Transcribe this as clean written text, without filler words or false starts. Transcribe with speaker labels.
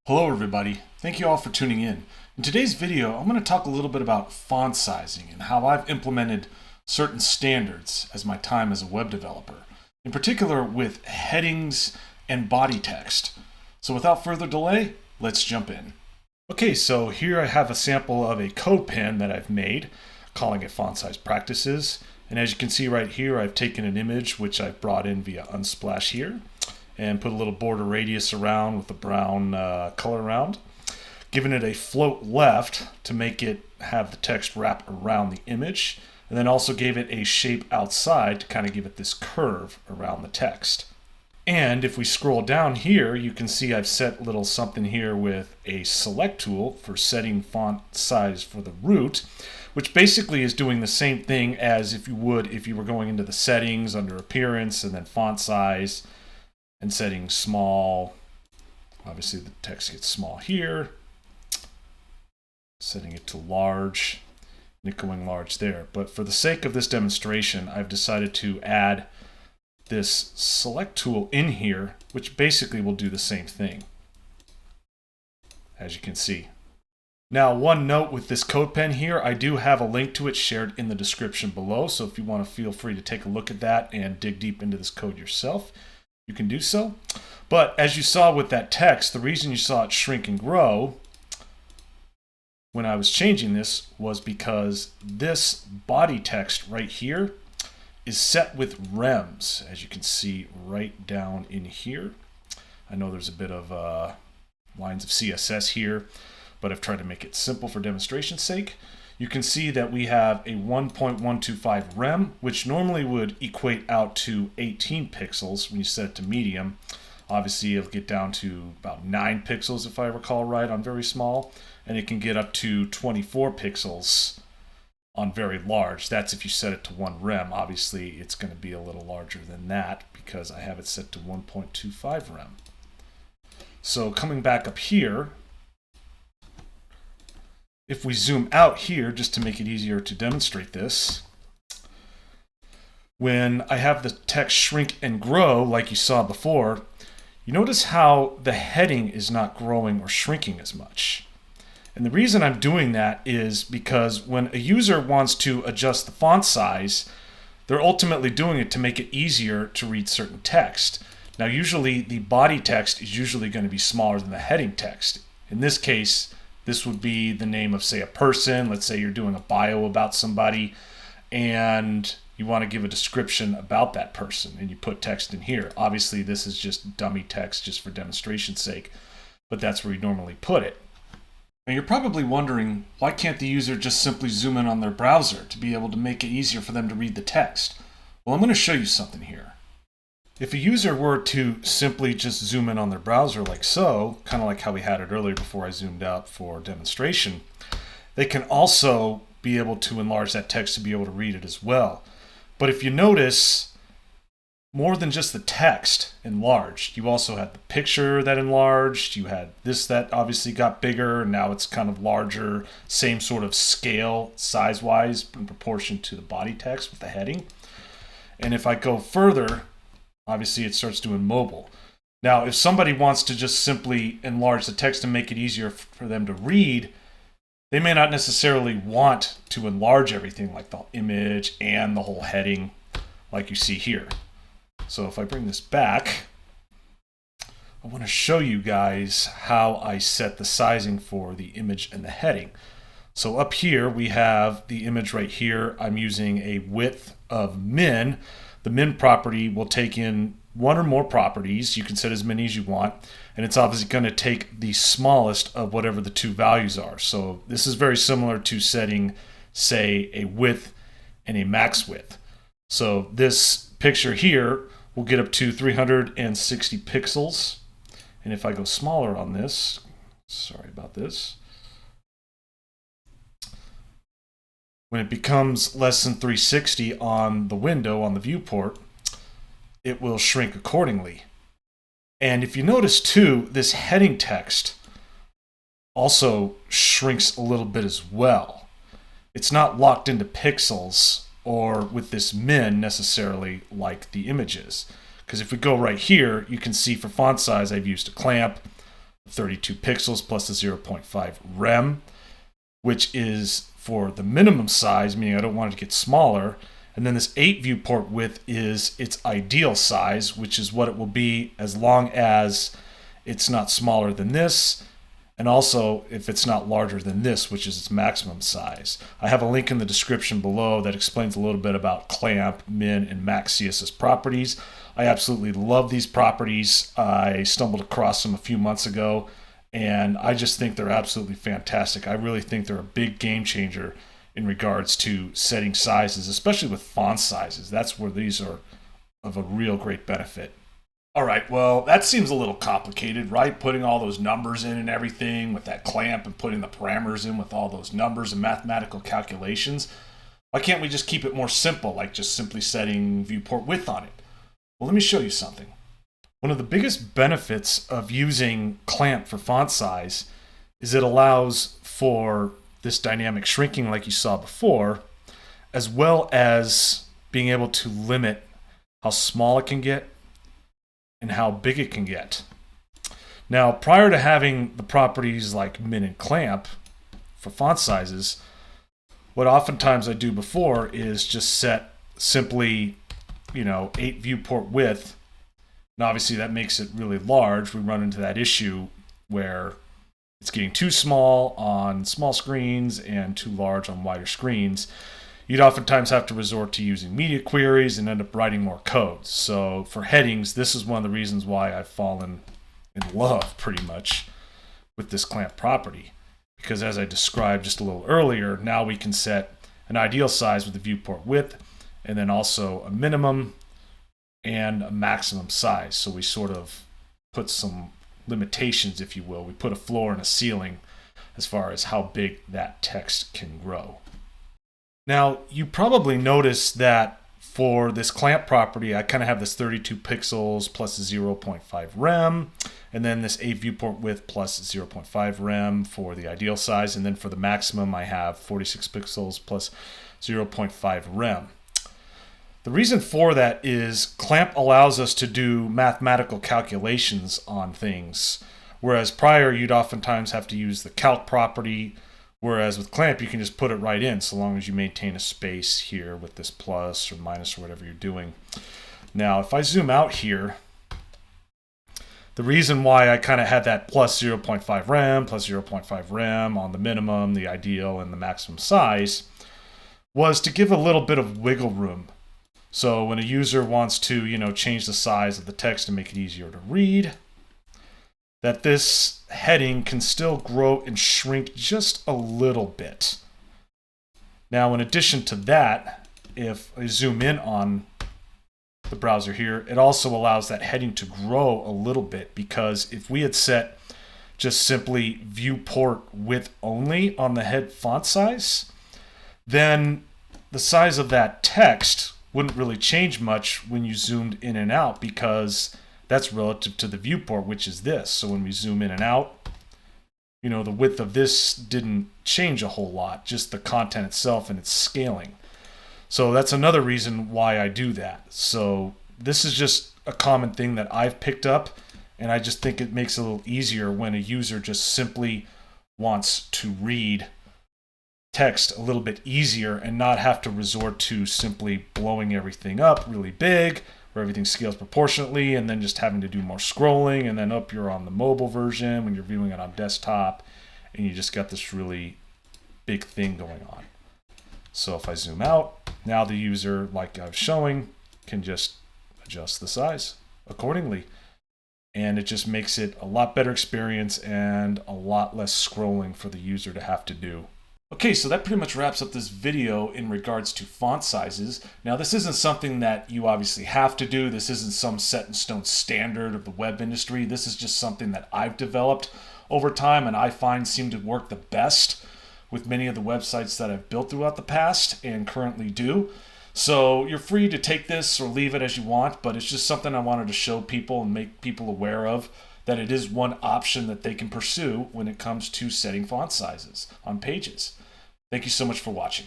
Speaker 1: Hello everybody, thank you all for tuning in. In today's video, I'm going to talk a little bit about font sizing and how I've implemented certain standards as my time as a web developer, in particular with headings and body text. So without further delay, let's jump in. Okay, so here I have a sample of a codepen that I've made, calling it font size practices. And as you can see right here, I've taken an image which I've brought in via Unsplash here, and put a little border radius around with a brown color around, giving it a float left to make it have the text wrap around the image, and then also gave it a shape outside to kind of give it this curve around the text. And if we scroll down here, you can see I've set a little something here with a select tool for setting font size for the root, which basically is doing the same thing as if you would if you were going into the settings under appearance and then font size, and setting small. Obviously the text gets small here, setting it to large, and it going large there. But for the sake of this demonstration, I've decided to add this select tool in here, which basically will do the same thing, as you can see. Now, one note with this codepen here, I do have a link to it shared in the description below, so if you want to, feel free to take a look at that and dig deep into this code yourself, you can do so. But as you saw with that text, the reason you saw it shrink and grow when I was changing this was because this body text right here is set with rems, as you can see right down in here. I know there's a bit of lines of CSS here, but I've tried to make it simple for demonstration's sake. You can see that we have a 1.125 rem, which normally would equate out to 18 pixels when you set it to medium. Obviously, it'll get down to about 9 pixels if I recall right on very small, and it can get up to 24 pixels on very large. That's if you set it to 1 rem. Obviously, it's going to be a little larger than that because I have it set to 1.25 rem. So coming back up here, if we zoom out here, just to make it easier to demonstrate this, when I have the text shrink and grow like you saw before, you notice how the heading is not growing or shrinking as much. And the reason I'm doing that is because when a user wants to adjust the font size, they're ultimately doing it to make it easier to read certain text. Now, usually the body text is usually going to be smaller than the heading text. In this case, this would be the name of, say, a person. Let's say you're doing a bio about somebody and you want to give a description about that person and you put text in here. Obviously, this is just dummy text just for demonstration's sake, but that's where you normally put it. Now, you're probably wondering, why can't the user just simply zoom in on their browser to be able to make it easier for them to read the text? Well, I'm going to show you something here. If a user were to simply just zoom in on their browser like so, kind of like how we had it earlier before I zoomed out for demonstration, they can also be able to enlarge that text to be able to read it as well. But if you notice, more than just the text enlarged, you also had the picture that enlarged, you had this that obviously got bigger, and now it's kind of larger, same sort of scale size-wise in proportion to the body text with the heading. And if I go further, obviously it starts doing mobile. Now, if somebody wants to just simply enlarge the text and make it easier for them to read, they may not necessarily want to enlarge everything like the image and the whole heading like you see here. So if I bring this back, I want to show you guys how I set the sizing for the image and the heading. So up here we have the image right here. I'm using a width of min. The min property will take in one or more properties. You can set as many as you want, and it's obviously going to take the smallest of whatever the two values are. So this is very similar to setting, say, a width and a max width. So this picture here will get up to 360 pixels, and if I go smaller on this, sorry about this, when it becomes less than 360 on the window, on the viewport, it will shrink accordingly. And if you notice too, this heading text also shrinks a little bit as well. It's not locked into pixels or with this min necessarily like the images. Because if we go right here, you can see for font size, I've used a clamp. 32 pixels plus the 0.5 rem, which is for the minimum size, meaning I don't want it to get smaller. And then this 8 viewport width is its ideal size, which is what it will be as long as it's not smaller than this, and also if it's not larger than this, which is its maximum size. I have a link in the description below that explains a little bit about clamp, min, and max CSS properties. I absolutely love these properties. I stumbled across them a few months ago, and I just think they're absolutely fantastic. I really think they're a big game changer in regards to setting sizes, especially with font sizes. That's where these are of a real great benefit. All right, well, that seems a little complicated, right? Putting all those numbers in and everything with that clamp and putting the parameters in with all those numbers and mathematical calculations. Why can't we just keep it more simple, like just simply setting viewport width on it? Well, let me show you something. One of the biggest benefits of using clamp for font size is it allows for this dynamic shrinking like you saw before, as well as being able to limit how small it can get and how big it can get. Now, prior to having the properties like min and clamp for font sizes, what oftentimes I do before is just set simply, 8 viewport width. And obviously that makes it really large. We run into that issue where it's getting too small on small screens and too large on wider screens. You'd oftentimes have to resort to using media queries and end up writing more code. So for headings, this is one of the reasons why I've fallen in love pretty much with this clamp property. Because as I described just a little earlier, now we can set an ideal size with the viewport width and then also a minimum and a maximum size. So we sort of put some limitations, if you will. We put a floor and a ceiling as far as how big that text can grow. Now, you probably noticed that for this clamp property, I kind of have this 32 pixels plus 0.5 rem, and then this 8 viewport width plus 0.5 rem for the ideal size, and then for the maximum, I have 46 pixels plus 0.5 rem. The reason for that is clamp allows us to do mathematical calculations on things, whereas prior you'd oftentimes have to use the calc property. Whereas with clamp, you can just put it right in so long as you maintain a space here with this plus or minus or whatever you're doing. Now, if I zoom out here, the reason why I kind of had that plus 0.5 rem, plus 0.5 rem on the minimum, the ideal, and the maximum size was to give a little bit of wiggle room. So when a user wants to, change the size of the text to make it easier to read, that this heading can still grow and shrink just a little bit. Now, in addition to that, if I zoom in on the browser here, it also allows that heading to grow a little bit, because if we had set just simply viewport width only on the head font size, then the size of that text wouldn't really change much when you zoomed in and out, because that's relative to the viewport, which is this. So when we zoom in and out, the width of this didn't change a whole lot, just the content itself and its scaling. So that's another reason why I do that. So this is just a common thing that I've picked up, and I just think it makes it a little easier when a user just simply wants to read text a little bit easier and not have to resort to simply blowing everything up really big, where everything scales proportionately, and then just having to do more scrolling, and then you're on the mobile version when you're viewing it on desktop, and you just got this really big thing going on. So if I zoom out, now the user, like I was showing, can just adjust the size accordingly. And it just makes it a lot better experience and a lot less scrolling for the user to have to do. Okay, so that pretty much wraps up this video in regards to font sizes. Now, this isn't something that you obviously have to do. This isn't some set in stone standard of the web industry. This is just something that I've developed over time and I find seem to work the best with many of the websites that I've built throughout the past and currently do. So you're free to take this or leave it as you want, but it's just something I wanted to show people and make people aware of, that it is one option that they can pursue when it comes to setting font sizes on pages. Thank you so much for watching.